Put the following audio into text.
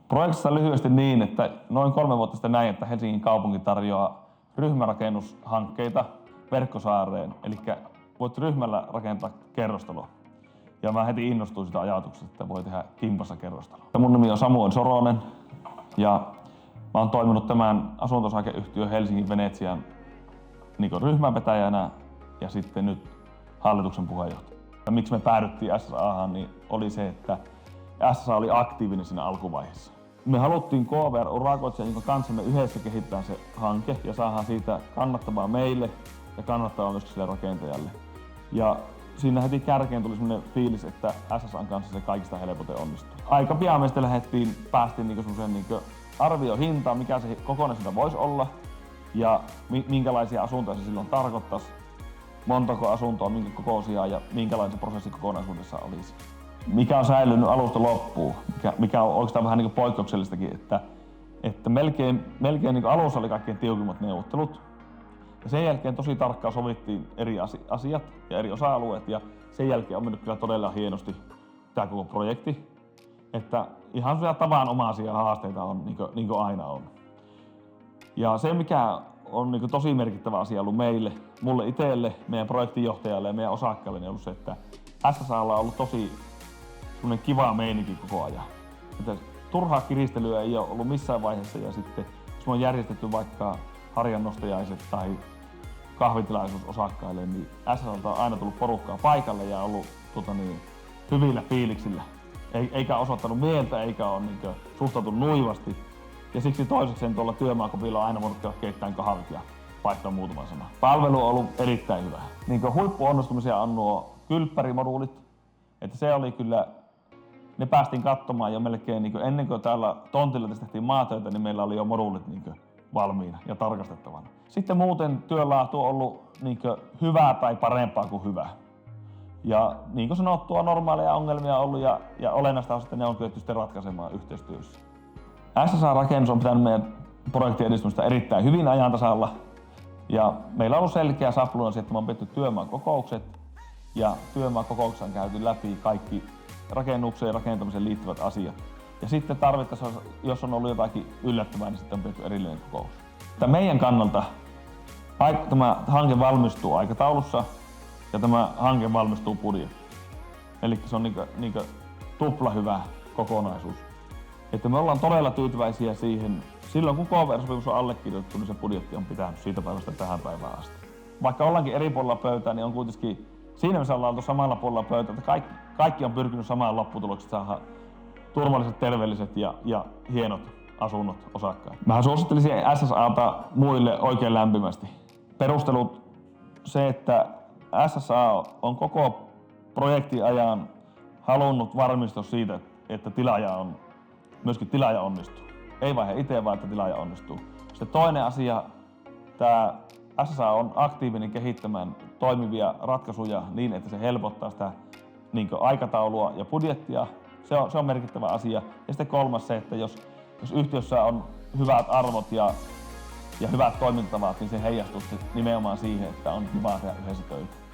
Projektissa lyhyesti niin, että noin 3 vuotta sitten näin, että Helsingin kaupunki tarjoaa ryhmärakennushankkeita Verkkosaareen, eli voit ryhmällä rakentaa kerrostaloa. Ja mä heti innostuin sitä ajatuksesta, että voi tehdä kimpassa kerrostaloa. Mun nimi on Samuel Soronen ja mä oon toiminut tämän asunto-osakeyhtiön Helsingin Venetsian ryhmänvetäjänä ja sitten nyt hallituksen puheenjohtaja. Miksi me päädyttiin SSA:han, niin oli se, että SSA oli aktiivinen siinä alkuvaiheessa. Me haluttiin KVR-urakoitsijan, jonka kanssa me yhdessä kehitetään se hanke ja saadaan siitä kannattavaa meille ja kannattavaa myös sille rakentajalle. Ja siinä heti kärkeen tuli sellainen fiilis, että SSA:n kanssa se kaikista helpoiten onnistuu. Aika pian me sitten päästiin semmoiseen arviohintaan, mikä se kokonaisuus voisi olla ja minkälaisia asuntoja se silloin tarkoittaisi, montako asuntoa, minkä kokoisia ja minkälainen se prosessi kokonaisuudessa olisi. Mikä on säilynyt alusta loppuun, mikä on oikeastaan vähän poikkeuksellistakin, että melkein alussa oli kaikkein tiukimmat neuvottelut. Ja sen jälkeen tosi tarkkaan sovittiin eri asiat ja eri osa-alueet ja sen jälkeen on mennyt kyllä todella hienosti tämä koko projekti. Että ihan sellaisia tavanomaisia haasteita on niin kuin aina on. Ja se mikä on tosi merkittävä asia ollut mulle itselle, meidän projektinjohtajalle ja meidän osakkaille, niin on ollut se, että SSA:lla on ollut tosi kiva meininki koko ajan. Että turhaa kiristelyä ei ole ollut missään vaiheessa ja sitten jos me on järjestetty vaikka harjannostajaiset tai kahvitilaisuus osakkaille, niin SSA:lta on aina tullut porukkaa paikalle ja ollut hyvillä fiiliksillä. Eikä osoittanut mieltä eikä ole suhtautunut nuivasti. Ja siksi toisekseen tuolla työmaakopilla on aina voinut käydä keittämään kahvit ja vaihtaa muutaman sanan. Palvelu on ollut erittäin hyvä. Huippuonnistumisia on nuo kylppärimoduulit. Että se oli kyllä, ne päästiin katsomaan jo melkein ennen kuin täällä tontilla tehtiin maatöitä, niin meillä oli jo moduulit valmiina ja tarkastettavana. Sitten muuten työnlaatu on ollut hyvää tai parempaa kuin hyvä. Ja niin kuin sanottua, normaaleja ongelmia on ollut ja olennaista on, että ne on kyetty sitten ratkaisemaan yhteistyössä. SSA-rakennus on pitänyt meidän projektin edistymistä erittäin hyvin ajan tasalla. Ja meillä on ollut selkeä sapluuna se, että me on pidetty työmaakokoukset. Ja työmaakokouksessa on käyty läpi kaikki rakennukseen ja rakentamiseen liittyvät asiat. Ja sitten tarvittaessa, jos on ollut jotakin yllättävää, niin sitten on pidetty erillinen kokous. Meidän kannalta tämä hanke valmistuu aikataulussa ja tämä hanke valmistuu budjettiin. Eli se on tupla hyvä kokonaisuus. Että me ollaan todella tyytyväisiä siihen. Silloin kun KVR-sopimus on allekirjoitettu, niin se budjetti on pitänyt siitä päivästä tähän päivään asti. Vaikka ollaankin eri puolilla pöytää, niin on kuitenkin siinä missä ollaan oltu samalla puolella pöytää, että kaikki on pyrkinyt samaan lopputulokseen saada turvalliset, terveelliset ja hienot asunnot osakkaille. Mä suosittelisin SSA:ta muille oikein lämpimästi. Perustelut se, että SSA on koko projektin ajan halunnut varmistua siitä, että myöskin tilaaja onnistuu. Ei vain he itse, vaan että tilaaja onnistuu. Sitten toinen asia, tämä SSA on aktiivinen kehittämään toimivia ratkaisuja niin, että se helpottaa sitä aikataulua ja budjettia. Se on merkittävä asia. Ja sitten kolmas se, että jos yhtiössä on hyvät arvot ja hyvät toimintatavat, niin se heijastuu nimenomaan siihen, että on kiva tehdä yhdessä töitä.